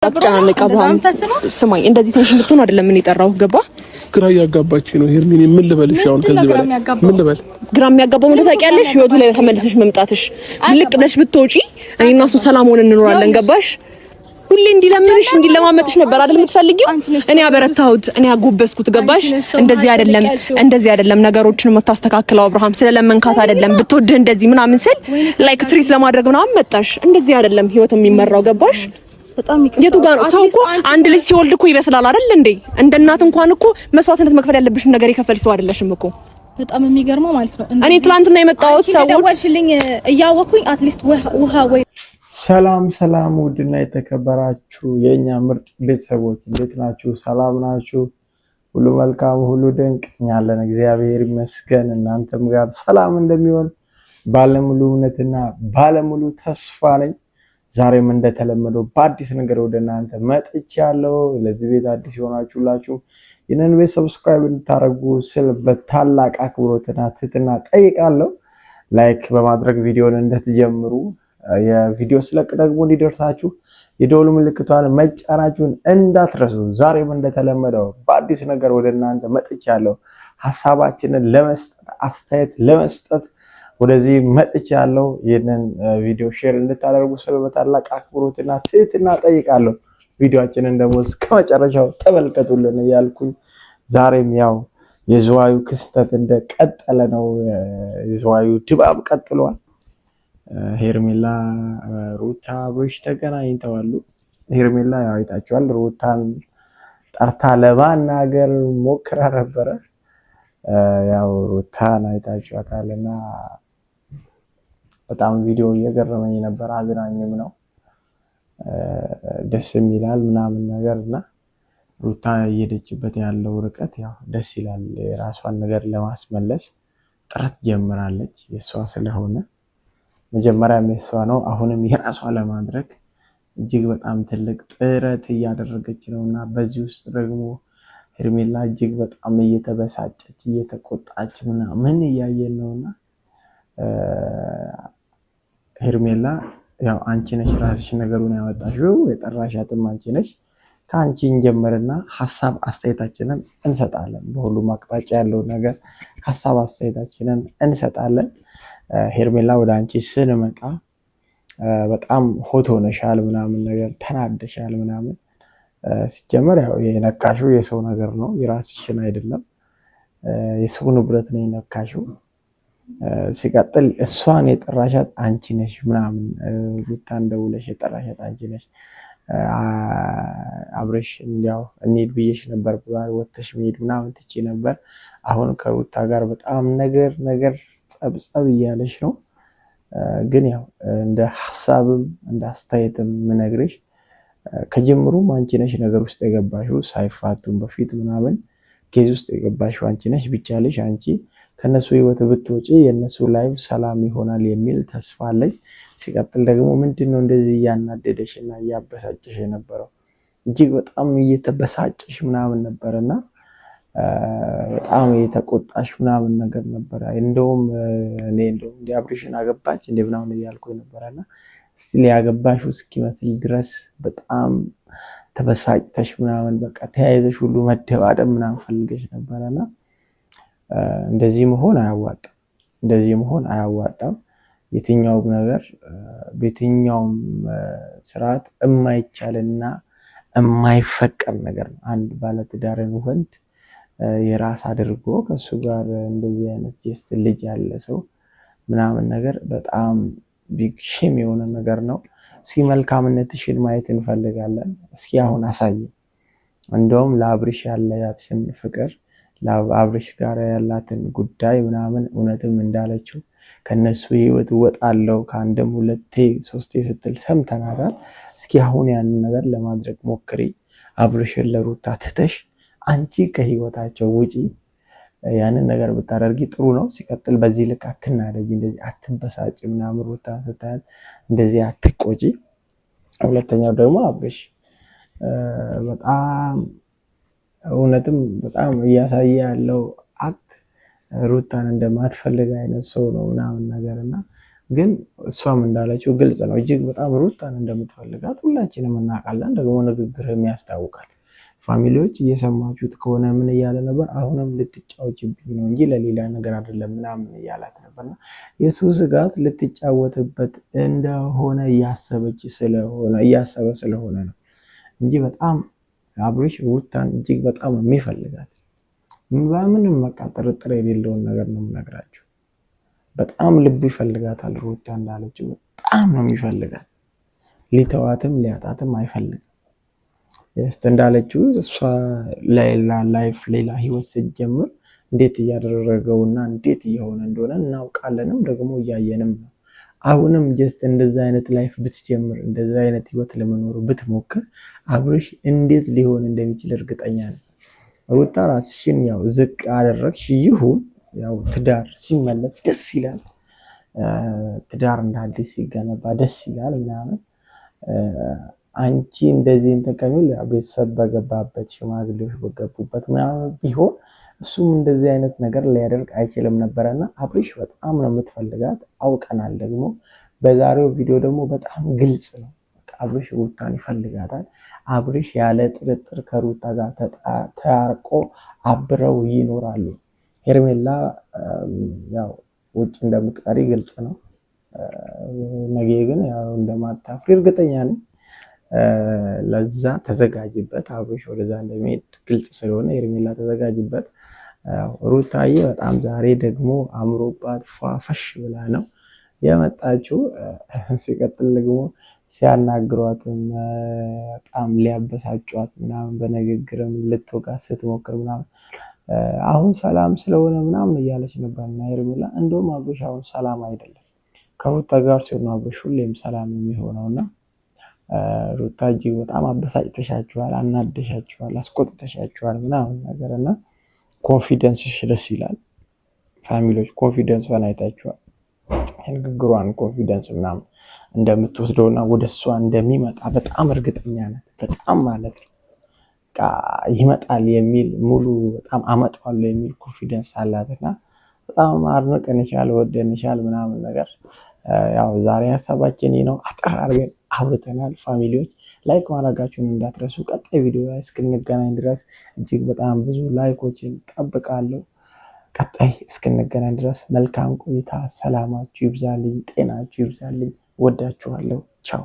አትጨናነቅ አብርሃም ስማኝ እንደዚህ ትንሽ እንድትሆን አይደለም ምን ይጠራው ገባ ግራ ያጋባች ነው ሄርሚኒ ምን ልበልሽ አሁን ከዚህ በላይ ምን ልበል ግራ የሚያጋባው ምን ታውቂያለሽ ህይወቱ ላይ ተመልሰሽ መምጣትሽ ልቅ ብለሽ ብትወጪ እኔና እሱ ሰላም ሆነን እንኖራለን ገባሽ ሁሌ እንዲለምንሽ እንዲለማመጥሽ ነበር አይደል የምትፈልጊው እኔ አበረታሁት እኔ አጎበስኩት ገባሽ እንደዚህ አይደለም ነገሮችን የምታስተካክለው አብርሃም ስለለመንካት አይደለም ብትወድህ እንደዚህ ምናምን ስል ላይክ ትሪት ለማድረግ ምናምን መጣሽ እንደዚህ አይደለም ህይወት የሚመራው ገባሽ በጣም የቱ ጋር ነው ሰው እኮ አንድ ልጅ ሲወልድ እኮ ይበስላል አይደል እንዴ እንደ እናት እንኳን እኮ መስዋዕትነት መክፈል ያለብሽን ነገር የከፈልሽ ሰው አይደለሽም እኮ በጣም የሚገርመው ማለት ነው እኔ ትላንትና የመጣሁት ሰው ደወልሽልኝ እያወኩኝ አትሊስት ውሃ ወይ ሰላም ውድና የተከበራችሁ የኛ ምርጥ ቤተሰቦች እንዴት ናችሁ ሰላም ናችሁ ሁሉ መልካም ሁሉ ደንቅ ያለን እግዚአብሔር ይመስገን እናንተም ጋር ሰላም እንደሚሆን ባለሙሉ እምነትና ባለሙሉ ተስፋ ነኝ ዛሬም እንደተለመደው በአዲስ ነገር ወደ እናንተ መጥቻለሁ ለዚህ ቤት አዲስ ሆናችሁላችሁ ይህንን ቤት ሰብስክራይብ እንድታደርጉ ስል በታላቅ አክብሮትና ትህትና ጠይቃለሁ ላይክ በማድረግ ቪዲዮን እንድትጀምሩ የቪዲዮ ስለቅ ደግሞ እንዲደርሳችሁ የደወል ምልክቷን መጫናችሁን እንዳትረሱ ዛሬም እንደተለመደው በአዲስ ነገር ወደ እናንተ መጥቻለሁ ሐሳባችንን ለመስጠት አስተያየት ለመስጠት ወደዚህ መጥቻለሁ ይሄንን ቪዲዮ ሼር እንድታደርጉ ስለበታላቅ አክብሮትና ትህትና ጠይቃለሁ ቪዲዮአችንን ደግሞ እስከመጨረሻው ተመልከቱልን እያልኩኝ ዛሬም ያው የዝዋዩ ክስተት እንደቀጠለ ነው የዝዋዩ ድባብ ቀጥሏል ሄርሜላ ሩታ አብርሽ ተገናኝተዋል ሄርሜላ ያው አይታችኋል ሩታን ጠርታ ለማናገር ሞክራ ነበረ ያው ሩታን አይታችኋታልና በጣም ቪዲዮ እየገረመኝ ነበር አዝናኝም ነው ደስም ይላል ምናምን ነገርና ሩታ እየሄደችበት ያለው ርቀት ያው ደስ ይላል የራሷን ነገር ለማስመለስ ጥረት ጀምራለች የሷ ስለሆነ መጀመሪያም የሷ ነው አሁንም የራሷ ለማድረግ እጅግ በጣም ትልቅ ጥረት እያደረገች ነውና በዚህ ውስጥ ደግሞ ሄርሜላ እጅግ በጣም እየተበሳጨች እየተቆጣች ምን እያየን ነውና ሄርሜላ ያው አንቺ ነሽ ራስሽ ነገሩን ያመጣሽው የጠራሻትም አንቺ ነሽ ካንቺ እንጀምርና ሐሳብ አስተያየታችንን እንሰጣለን በሁሉም አቅጣጫ ያለው ነገር ሐሳብ አስተያየታችንን እንሰጣለን ሄርሜላ ወደ አንቺ ስንመጣ በጣም ሆቶ ሆነሻል ምናምን ነገር ተናደሻል ምናምን ሲጀመር ያው የነካሽው የሰው ነገር ነው የራስሽን አይደለም የሰው ንብረት ነው የነካሽው ሲቀጥል እሷን የጠራሻት አንቺ ነሽ ምናምን ሩታን ደውለሽ የጠራሻት አንቺ ነሽ አብረሽ እንዲያው እንሂድ ብዬሽ ነበር ብሏል ወተሽ መሄድ ምናምን ትጪ ነበር አሁን ከሩታ ጋር በጣም ነገር ጸብጸብ እያለሽ ነው ግን ያው እንደ ሐሳብም እንደ አስተያየትም ምነግርሽ ከጀምሩም አንቺ ነሽ ነገር ውስጥ የገባሽው ሳይፋቱም በፊት ምናምን ኬዝ ውስጥ የገባሽው አንቺ ነሽ ብቻለሽ አንቺ ከነሱ ህይወት ብትወጪ የነሱ ላይፍ ሰላም ይሆናል የሚል ተስፋ አለኝ ሲቀጥል ደግሞ ምንድነው እንደዚህ ያናደደሽና ያበሳጨሽ የነበረው እጅግ በጣም እየተበሳጨሽ ምናምን ነበርና በጣም የተቆጣሽ ምናምን ነገር ነበር እንደውም እኔ እንደውም ዲያብሪሽን አገባች እንደ ምናምን እያልኩኝ ነበርና ስቲል ያገባሽው እስኪመስል ድረስ በጣም ተበሳጭተሽ ምናምን በቃ ተያይዘሽ ሁሉ መደባደብ ምናምን ፈልገሽ ነበርና እንደዚህ መሆን አያዋጣም የትኛው ነገር በየትኛውም ስርዓት የማይቻልና የማይፈቀድ ነገር ነው አንድ ባለትዳርን ወንድ የራስ አድርጎ ከሱ ጋር እንደዚህ አይነት ጀስት ልጅ ያለ ሰው ምናምን ነገር በጣም ቢግ ሼም የሆነ ነገር ነው ሲመልካምነትሽን ማየት እንፈልጋለን እስኪ አሁን አሳይ እንደውም ለአብርሽ ያላትን ፍቅር ለአብርሽ ጋር ያላትን ጉዳይ ምናምን እውነትም እንዳለችው ከነሱ ህይወት ወጣለው ከአንድም ሁለቴ ሶስቴ ስትል ሰምተናታል እስኪ አሁን ያን ነገር ለማድረግ ሞክሪ አብርሽን ለሩታ ትተሽ አንቺ ከህይወታቸው ውጪ ያንን ነገር ብታደርጊ ጥሩ ነው ሲቀጥል በዚህ ልክ አትናደጂ እንደዚህ አትበሳጭ ምናምን ሩታ ስታያት እንደዚህ አትቆጪ ሁለተኛው ደግሞ አብርሽ በጣም እውነትም በጣም እያሳየ ያለው አክት ሩታን እንደማትፈልግ አይነት ሰው ነው ምናምን ነገርና ግን እሷም እንዳለችው ግልጽ ነው። እጅግ በጣም ሩታን እንደምትፈልጋት ሁላችንም እናውቃለን። ደግሞ ንግግርህም ያስታውቃል። ፋሚሊዎች እየሰማችሁት ከሆነ ምን እያለ ነበር? አሁንም ልትጫወችብኝ ነው እንጂ ለሌላ ነገር አይደለም ምናምን እያላት ነበርና የሱ ስጋት ልትጫወትበት እንደሆነ እያሰበ ስለሆነ ነው እንጂ በጣም አብርሽ ሩታን እጅግ በጣም ነው የሚፈልጋት። በምንም በቃ ጥርጥር የሌለውን ነገር ነው የምነግራችሁ። በጣም ልቡ ይፈልጋታል። ሩታ እንዳለችው በጣም ነው የሚፈልጋት። ሊተዋትም ሊያጣትም አይፈልግም። እንዳለችው እሷ ሌላ ላይፍ ሌላ ህይወት ስትጀምር እንዴት እያደረገውና እንዴት እየሆነ እንደሆነ እናውቃለንም ደግሞ እያየንም ነው። አሁንም ጀስት እንደዛ አይነት ላይፍ ብትጀምር እንደዛ አይነት ህይወት ለመኖር ብትሞክር አብርሽ እንዴት ሊሆን እንደሚችል እርግጠኛ ነኝ። ሩታ ራስሽን ያው ዝቅ አደረግሽ ይሁን፣ ያው ትዳር ሲመለስ ደስ ይላል። ትዳር እንደ አዲስ ሲገነባ ደስ ይላል ምናምን። አንቺ እንደዚህ እንትን ከሚል ቤተሰብ በገባበት ሽማግሌዎች በገቡበት ምናምን ቢሆን እሱም እንደዚህ አይነት ነገር ሊያደርግ አይችልም ነበረና አብርሽ በጣም ነው የምትፈልጋት አውቀናል። ደግሞ በዛሬው ቪዲዮ ደግሞ በጣም ግልጽ ነው። አብርሽ ሩታን ይፈልጋታል። አብርሽ ያለ ጥርጥር ከሩታ ጋር ተያርቆ አብረው ይኖራሉ። ሄርሜላ ያው ውጭ እንደምትቀሪ ግልጽ ነው። ነገ ግን ያው እንደማታፍሪ እርግጠኛ ነኝ። ለዛ ተዘጋጅበት። አብርሽ ወደዛ እንደሚሄድ ግልጽ ስለሆነ ሄርሜላ ተዘጋጅበት። ሩታዬ በጣም ዛሬ ደግሞ አምሮባት ፏፈሽ ብላ ነው የመጣችው። ሲቀጥል ደግሞ ሲያናግሯትም በጣም ሊያበሳጯት ምናምን በንግግርም ልትወጋ ስትሞክር ምናምን አሁን ሰላም ስለሆነ ምናምን እያለች ነበር እና ሄርሜላ እንደውም አብርሽ አሁን ሰላም አይደለም ከሩታ ጋር ሲሆን አብርሽ ሁሌም ሰላም የሚሆነውና ሩታ እጅግ በጣም አበሳጭተሻችኋል፣ አናደሻችኋል፣ አስቆጥተሻችኋል ምናምን ነገር እና ኮንፊደንስሽ ደስ ይላል። ፋሚሊዎች ኮንፊደንሷን አይታችኋል። ንግግሯን ኮንፊደንስ ምናምን እንደምትወስደውና ወደ እሷ እንደሚመጣ በጣም እርግጠኛ ናት። በጣም ማለት ነው ይመጣል የሚል ሙሉ በጣም አመጣዋለሁ የሚል ኮንፊደንስ አላትና በጣም አድንቀንሻል፣ ወደንሻል ምናምን ነገር። ያው ዛሬ ሀሳባችን ነው፣ አጠር አድርገን አውርተናል። ፋሚሊዎች ላይክ ማድረጋችሁን እንዳትረሱ። ቀጣይ ቪዲዮ ላይ እስክንገናኝ ድረስ እጅግ በጣም ብዙ ላይኮችን ጠብቃለሁ። ቀጣይ እስክንገናኝ ድረስ መልካም ቆይታ። ሰላማችሁ ይብዛልኝ፣ ጤናችሁ ይብዛልኝ። ወዳችኋለሁ። ቻው